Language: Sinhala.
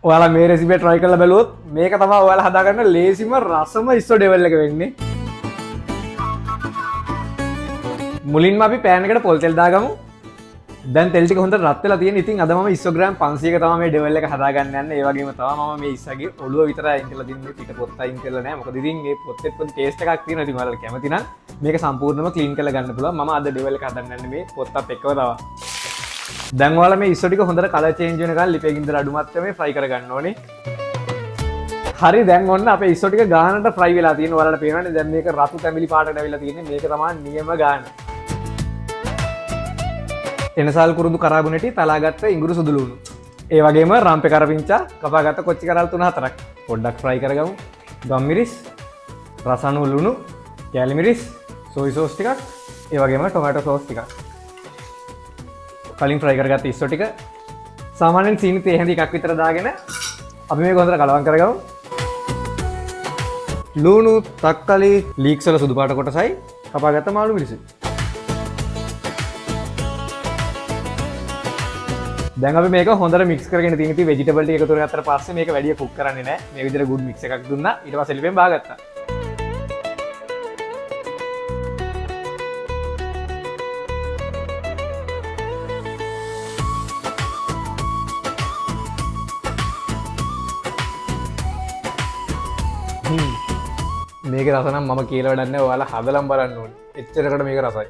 ඔයාලා මේ රෙසිපිය try කරලා බලුවොත් මේක තමයි ඔයාලා හදාගන්න ලේසිම රසම ඉස්සෝ ඩෙවල් එක වෙන්නේ. මුලින්ම අපි පෑන් එකට පොල් තෙල් දාගමු. දැන් තෙල් ටික හොඳට රත් වෙලා තියෙන. ඉතින් අද මම ඉස්සෝග්‍රෑම් 500ක තමයි මේ ඩෙවල් එක හදාගන්න යන්නේ. ඒ වගේම තමයි මම මේ ඉස්සගේ ඔළුව විතරයි අයින් කරලා තින්නේ. පිට පොත්ත අයින් කරලා නැහැ. මොකද ඉතින් මේ පොත්තේ පොත් ටේස්ට් එකක් තියෙනවා. ඉතින් ඔයාලා කැමති නම් මේක සම්පූර්ණයෙන්ම ක්ලීන් කරලා ගන්න පුළුවන්. මම අද ඩෙවල් එක හදන්න යන්නේ මේ පොත්තත් එක්කම තමයි. දැන් ඔයාලා මේ ඉස්සෝ ටික හොඳට කලර් චේන්ජ් වෙනකන් ලිපේ ගින්දර අඩු මට්ටමේ ෆ්‍රයි කරගන්න ඕනේ. හරි දැන් ඔන්න අපේ ඉස්සෝ ටික ගානට ෆ්‍රයි වෙලා තියෙනවා. ඔයාලට පේනවනේ දැන් මේක රතු තැඹිලි පාටට ඇවිල්ලා තියෙන්නේ. මේක තමයි නියම ගාන. එනසල් කුරුදු කරාබුනටි තලාගත්ත ඉඟුරු සුදු ලුණු. ඒ වගේම රම්පේ කරපිංචා කපාගත්ත කොච්චි කරල් 3-4ක්. පොඩ්ඩක් ෆ්‍රයි කරගමු. ගම්මිරිස්, රසණු ලුණු, කැලි මිරිස්, සෝයි සෝස් ටිකක්, ඒ වගේම ටොමැටෝ සෝස් ටිකක්. කලින් ෆ්‍රයි කරගත්ත ඉස්සෝ ටික සාමාන්‍යයෙන් සීනි තේ හැඳි එකක් විතර දාගෙන අපි මේක හොඳට කලවම් කරගමු. ලුණු, තක්කලි, ලීක්ස් වල සුදු පාට කොටසයි කපාගත්ත මාළු මිරිසුයි. දැන් අපි මේක හොඳට මික්ස් කරගෙන තියෙන ඉතින් වෙජිටබල් ටික එකතු කරගත්තට පස්සේ මේක වැඩි කුක් කරන්නේ නැහැ. මේ විදිහට ගුඩ් මික්ස් එකක් දුන්නා. ඊට පස්සේ ලිපෙන් බාගත්තා. මේක රස නම් මම කියලා වැඩක් නැහැ. ඔයාලා හදලම් බලන්න ඕනේ. එච්චරකට මේක රසයි.